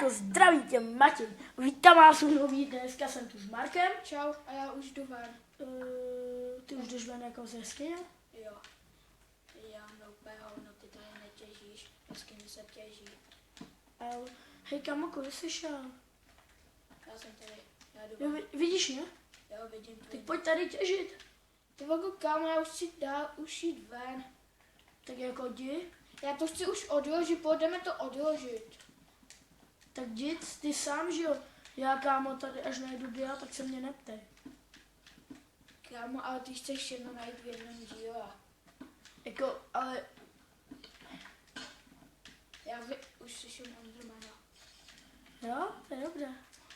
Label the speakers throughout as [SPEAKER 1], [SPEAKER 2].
[SPEAKER 1] jako zdraví tě Matěj. Vítám vás u nový, dneska jsem tu s Markem.
[SPEAKER 2] Čau, a já už jdu ven.
[SPEAKER 1] Ty už jdeš ven jako ze jeskyně?
[SPEAKER 2] Jo. Já mám úplně hovno, ty tady netěžíš, jeskyně se těží.
[SPEAKER 1] Hej kamo, kudy jsi šel?
[SPEAKER 2] Já jsem tady, já jdu
[SPEAKER 1] Jo,
[SPEAKER 2] ven.
[SPEAKER 1] vidíš mě?
[SPEAKER 2] Jo, vidím
[SPEAKER 1] Tak
[SPEAKER 2] tě.
[SPEAKER 1] pojď tady těžit.
[SPEAKER 2] Ty vogo, kámo, já už si dál už jít ven.
[SPEAKER 1] Tak jako jdi.
[SPEAKER 2] Já to chci už odložit, půjdeme to odložit.
[SPEAKER 1] Tak jdi ty sám, že jo? Já kámo tady až najdu dia, tak se mě neptej.
[SPEAKER 2] Kámo, ale ty chceš všechno najít v jednom díle.
[SPEAKER 1] Jako, ale
[SPEAKER 2] Už slyším Endermana.
[SPEAKER 1] jo, to je dobré.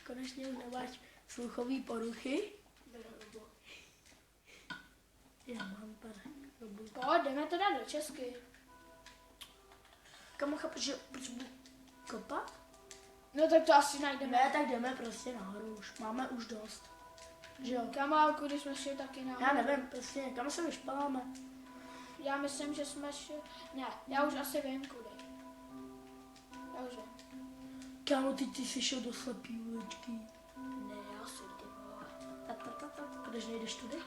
[SPEAKER 1] Konečně už nemáš sluchový poruchy.
[SPEAKER 2] Brbo.
[SPEAKER 1] Já mám pár robů.
[SPEAKER 2] Pojď, jdeme to dát do Česky.
[SPEAKER 1] Kamo, chápeš, že proč budu kopat?
[SPEAKER 2] No tak to asi najdeme.
[SPEAKER 1] Ne, tak jdeme prostě nahoru už. Máme už dost. Že jo?
[SPEAKER 2] Kámo, ale kudy jsme šli taky nahoru?
[SPEAKER 1] Já nevím, prostě kam se vyšpaláme.
[SPEAKER 2] Já myslím, že jsme šli... Ne, já už asi vím kudy. Já už vím.
[SPEAKER 1] Kámo, ty jsi šel do slepý uličky.
[SPEAKER 2] Ne, já si ty vole.
[SPEAKER 1] Když nejdeš tudy?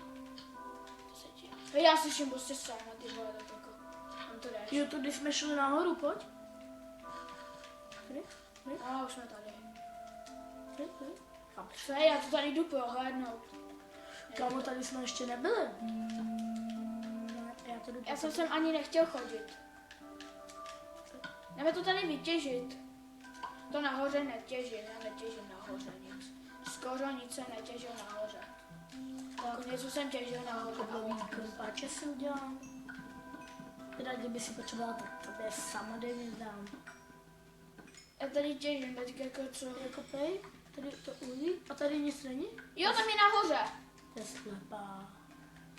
[SPEAKER 2] To se ti... Hej, já slyším prostě sána, ty vole, tak jako... Tam to jdeš.
[SPEAKER 1] Jo, tudy jsme šli nahoru, pojď. Tady?
[SPEAKER 2] A už jsme tady.
[SPEAKER 1] Tady? Chápeš?
[SPEAKER 2] Hej, já to tady jdu prohlédnout.
[SPEAKER 1] Kámo, tady jsme ještě nebyli. Já to jdu
[SPEAKER 2] Já jsem sem ani nechtěl chodit. Jdeme to tady vytěžit. To nahoře netěžím, já netěžím nahoře nic. Skoro nic se netěžil nahoře. Jako něco jsem těžil nahoře.
[SPEAKER 1] Krupáče si udělám. Teda kdyby si potřebovala, tak tobě samozřejmě dám.
[SPEAKER 2] Já tady těžím, teď jako co?
[SPEAKER 1] Jako pej, tady to uhlí a tady nic není?
[SPEAKER 2] Jo, tam je nahoře.
[SPEAKER 1] To je slepá.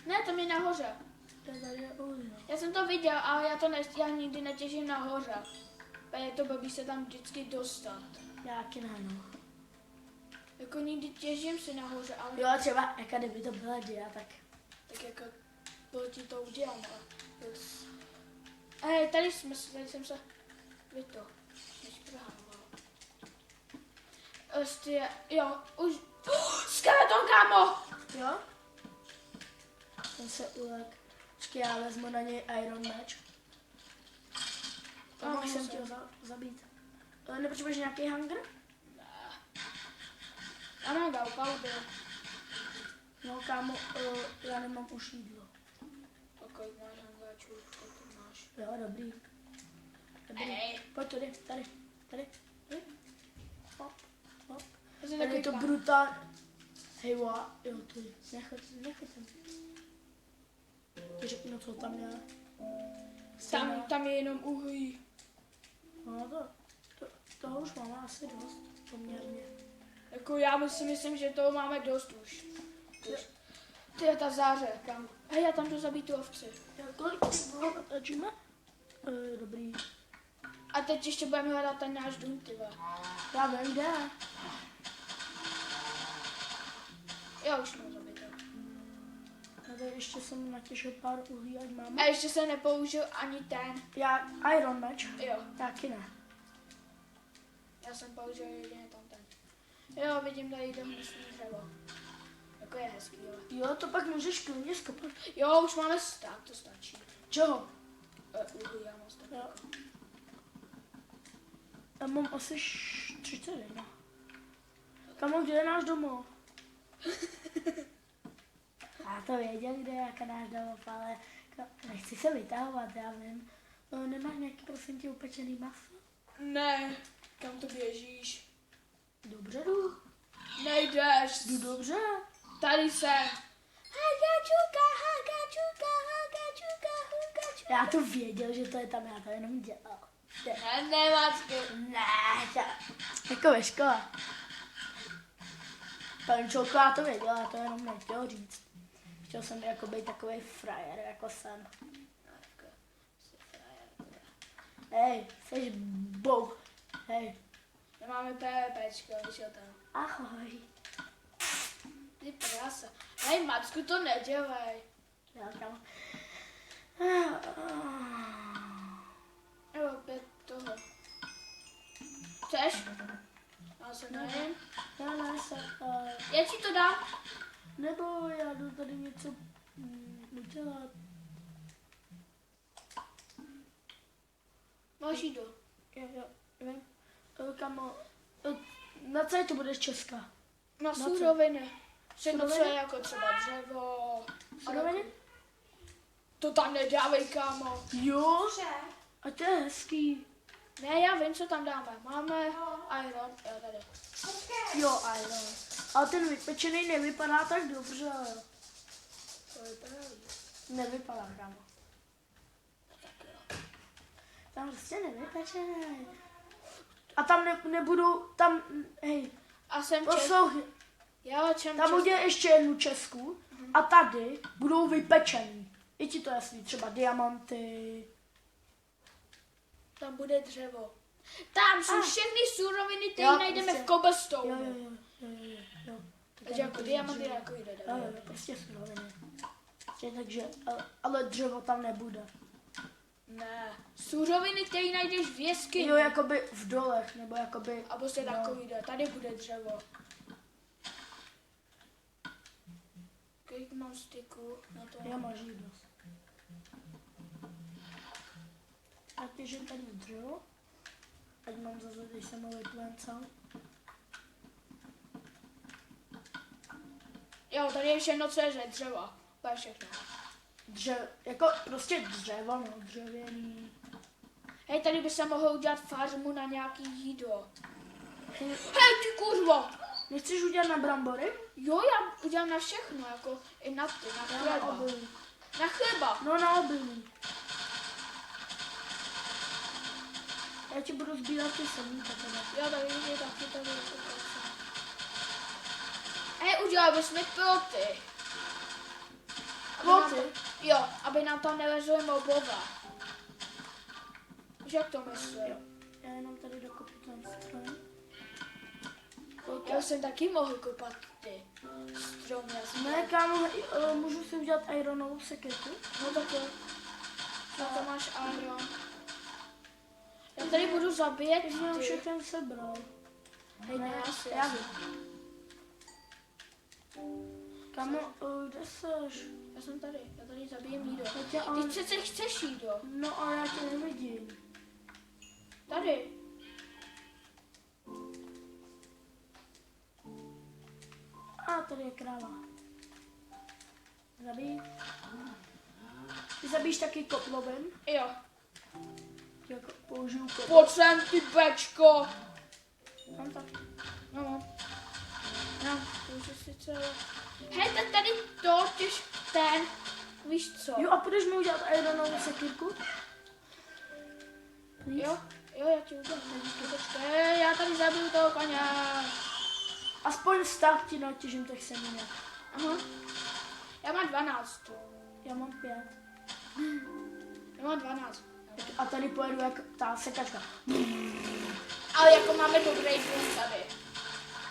[SPEAKER 2] Ne, tam je nahoře.
[SPEAKER 1] Tady je uhlí, no.
[SPEAKER 2] Já jsem to viděl, ale já nikdy netěžím nahoře. A je to blbý se tam vždycky dostat.
[SPEAKER 1] Já taky ne, no.
[SPEAKER 2] Jako nikdy těžím si nahoře, ale
[SPEAKER 1] Jo, třeba, jako kdyby to byla dia,
[SPEAKER 2] tak jako ti to udělám. Hej, tady jsem se vyšprával. Prostě, jo, už... Skeleton, kámo!
[SPEAKER 1] Jo? Ten se ulek. Počkej, já vezmu na něj Iron Match.
[SPEAKER 2] Ano,
[SPEAKER 1] Mohl jsem
[SPEAKER 2] musím.
[SPEAKER 1] tě zabít. Nepotřebuješ nějaký hunger?
[SPEAKER 2] Já mám gunpowder.
[SPEAKER 1] No kámo, já nemám už jídlo.
[SPEAKER 2] A kolik máš hangáčů? Kolik máš?
[SPEAKER 1] Jo, dobrý.
[SPEAKER 2] Ej.
[SPEAKER 1] Pojď tady. Hop.
[SPEAKER 2] Já jsem
[SPEAKER 1] Tady je
[SPEAKER 2] takový
[SPEAKER 1] to
[SPEAKER 2] pán.
[SPEAKER 1] brutál. Hej, jo, tady. Nechoď. Ty řekni, no co tam je.
[SPEAKER 2] Tam je jenom uhlí.
[SPEAKER 1] No toho už máme asi dost, poměrně.
[SPEAKER 2] Jako já si myslím, že toho máme dost už. Ty je ta záře, kam? Hej, já tam jdu zabít tu ovci.
[SPEAKER 1] Kolik toho natačíme? Dobrý.
[SPEAKER 2] A teď ještě budeme hledat ten náš dům, ty vole.
[SPEAKER 1] Já vím, kde.
[SPEAKER 2] Já už mám zabít.
[SPEAKER 1] Tady ještě jsem natěžil pár uhlí, ať
[SPEAKER 2] A
[SPEAKER 1] máme.
[SPEAKER 2] ještě jsem nepoužil ani ten.
[SPEAKER 1] Já Iron Match.
[SPEAKER 2] Jo,
[SPEAKER 1] Taky ne.
[SPEAKER 2] já jsem použil jedině tam ten. Jo, vidím tady to hmyslný dřevo. Jako je hezký, jo.
[SPEAKER 1] Jo, to pak můžeš klidně skopat.
[SPEAKER 2] Jo, už máme stát, to stačí.
[SPEAKER 1] Čeho?
[SPEAKER 2] Uhlí, já mám stát.
[SPEAKER 1] Jo. Já mám asi 31. Kamo, kde je náš domov? Já to věděl, kde je jako náš domov, ale nechci se vytahovat, já vím. Nemáš nějaký, prosím tě, upečený maso?
[SPEAKER 2] Ne, kam to běžíš?
[SPEAKER 1] Dobře jdu.
[SPEAKER 2] Nejdeš.
[SPEAKER 1] Jdu dobře.
[SPEAKER 2] Tady jsem.
[SPEAKER 1] Já to věděl, že to je tam, já to jenom dělal.
[SPEAKER 2] Ne, Macku.
[SPEAKER 1] Jako ve škole. Pančolko, já to věděl, já to jenom nechtěl říct. Chtěl jsem jako být takovej frajer, jako jsem. Hej, jsi bouch. Hej.
[SPEAKER 2] Nemáme PvPčko, víš o tom.
[SPEAKER 1] Ahoj.
[SPEAKER 2] Ty prasa. Hej, Macku, to nedělej.
[SPEAKER 1] Já tam.
[SPEAKER 2] Jo, opět toho. Chceš? Já se nevím.
[SPEAKER 1] Já ne,
[SPEAKER 2] Já ti to dám.
[SPEAKER 1] nebo já jdu tady něco udělat.
[SPEAKER 2] Máš jídlo.
[SPEAKER 1] Jo, vím. Kamo, na co to budeš česká?
[SPEAKER 2] Na
[SPEAKER 1] co?
[SPEAKER 2] suroviny. Všechno, co
[SPEAKER 1] Suroviny?
[SPEAKER 2] je jako třeba dřevo.
[SPEAKER 1] Suroviny?
[SPEAKER 2] To tam nedávej, kámo.
[SPEAKER 1] Jo, a to je hezký.
[SPEAKER 2] Ne, já vím, co tam dáme. Máme iron, jo, tady.
[SPEAKER 1] Jo, iron. Ale ten vypečený nevypadá tak dobře.
[SPEAKER 2] To vypadá líp.
[SPEAKER 1] Nevypadá, kámo. Tam prostě nevypečený. A tam nebudou, tam, hej,
[SPEAKER 2] A jsem
[SPEAKER 1] poslouchej,
[SPEAKER 2] Já čem
[SPEAKER 1] tam udělej ještě jednu česku a tady budou vypečený. Je ti to jasný, třeba diamanty.
[SPEAKER 2] Tam bude dřevo. Tam jsou všechny suroviny, které
[SPEAKER 1] Jo,
[SPEAKER 2] najdeme
[SPEAKER 1] prostě.
[SPEAKER 2] v cobblestone.
[SPEAKER 1] Jo.
[SPEAKER 2] Takže jako diamanty jako jde.
[SPEAKER 1] Jo, prostě suroviny. Takže, ale dřevo tam nebude.
[SPEAKER 2] Ne, suroviny, které najdeš v jeskyni.
[SPEAKER 1] Jo, jakoby v dolech, nebo jakoby...
[SPEAKER 2] A prostě
[SPEAKER 1] no.
[SPEAKER 2] takový jde. Tady bude dřevo. Kolik mám styku na to?
[SPEAKER 1] Já máš jí dost. A těžím tady dřevo. Ať mám zase, když jsem ho vyplencal.
[SPEAKER 2] Jo, tady je všechno, co je ze dřeva. To je všechno.
[SPEAKER 1] Jako prostě dřevo, no, dřevěný.
[SPEAKER 2] Hej, tady by se mohlo udělat farmu na nějaký jídlo.
[SPEAKER 1] Hej,
[SPEAKER 2] Hej, ty kurvo!
[SPEAKER 1] nechceš udělat na brambory?
[SPEAKER 2] Jo, já udělám na všechno, jako i na ty, na
[SPEAKER 1] Já na
[SPEAKER 2] chleba.
[SPEAKER 1] obilí.
[SPEAKER 2] Na chleba.
[SPEAKER 1] No, na obilí. Já ti budu sbírat ty semínka teda.
[SPEAKER 2] Já tady je taky tady. Hej, udělali bychom ploty.
[SPEAKER 1] Ploty?
[SPEAKER 2] Jo, aby nám tam nelezly mobové. Víš, jak to myslím?
[SPEAKER 1] Jo. Já jenom tady dokopu ten stroj.
[SPEAKER 2] Já jsem taky mohl kopat ty stromy.
[SPEAKER 1] Ne, kámo, můžu si udělat ironovou seketu?
[SPEAKER 2] No tak jo. Na to máš iron. Já tady budu zabíjet
[SPEAKER 1] Já jsem
[SPEAKER 2] ty.
[SPEAKER 1] všechno sebral. Hej,
[SPEAKER 2] Ne,
[SPEAKER 1] ne,
[SPEAKER 2] asi,
[SPEAKER 1] já
[SPEAKER 2] asi.
[SPEAKER 1] vím. Kámo, kde seš?
[SPEAKER 2] Já jsem tady, já tady zabijem jídlo.
[SPEAKER 1] Já tě,
[SPEAKER 2] Ty přece chceš jídlo.
[SPEAKER 1] No, ale já tě nevidím.
[SPEAKER 2] Tady.
[SPEAKER 1] A tady je kráva. Zabij. Ty zabíš taky koplovem?
[SPEAKER 2] Jo.
[SPEAKER 1] Jako použiju koplov.
[SPEAKER 2] Pojď sem, ty bečko.
[SPEAKER 1] Mám tak.
[SPEAKER 2] No. No, to už je sice... Hej, tak tady to, ten, víš co?
[SPEAKER 1] Jo, a půjdeš mi udělat ironovou sekírku?
[SPEAKER 2] Jo, já ti udělám. Počkej, já tady zabiju toho koně.
[SPEAKER 1] Aspoň tak ti natěžím těch semínek.
[SPEAKER 2] Aha. Já mám 12.
[SPEAKER 1] Já mám 5.
[SPEAKER 2] Já mám 12.
[SPEAKER 1] A tady pojedu jak ta sekačka.
[SPEAKER 2] Ale jako máme dobrý dům tady.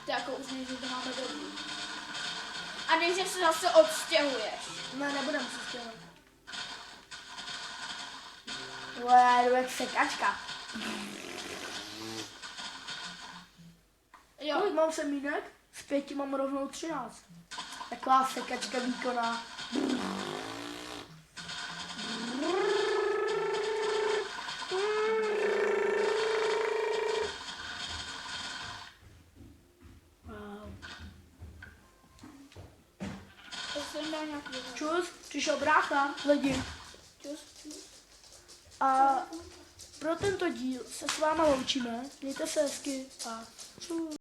[SPEAKER 2] To jako uznej, že to máme dobrý. A než že se zase odstěhuješ.
[SPEAKER 1] Ne, nebudem se stěhovat. Já jdu jak sekačka.
[SPEAKER 2] Jo.
[SPEAKER 1] Kolik mám semínek? Z 5 mám rovnou 13. Taková sekačka výkonná. Wow.
[SPEAKER 2] To jsem dal nějaký.
[SPEAKER 1] Čus, přišel brácha, lidi.
[SPEAKER 2] Čus.
[SPEAKER 1] A pro tento díl se s váma loučíme. Mějte se hezky a čus.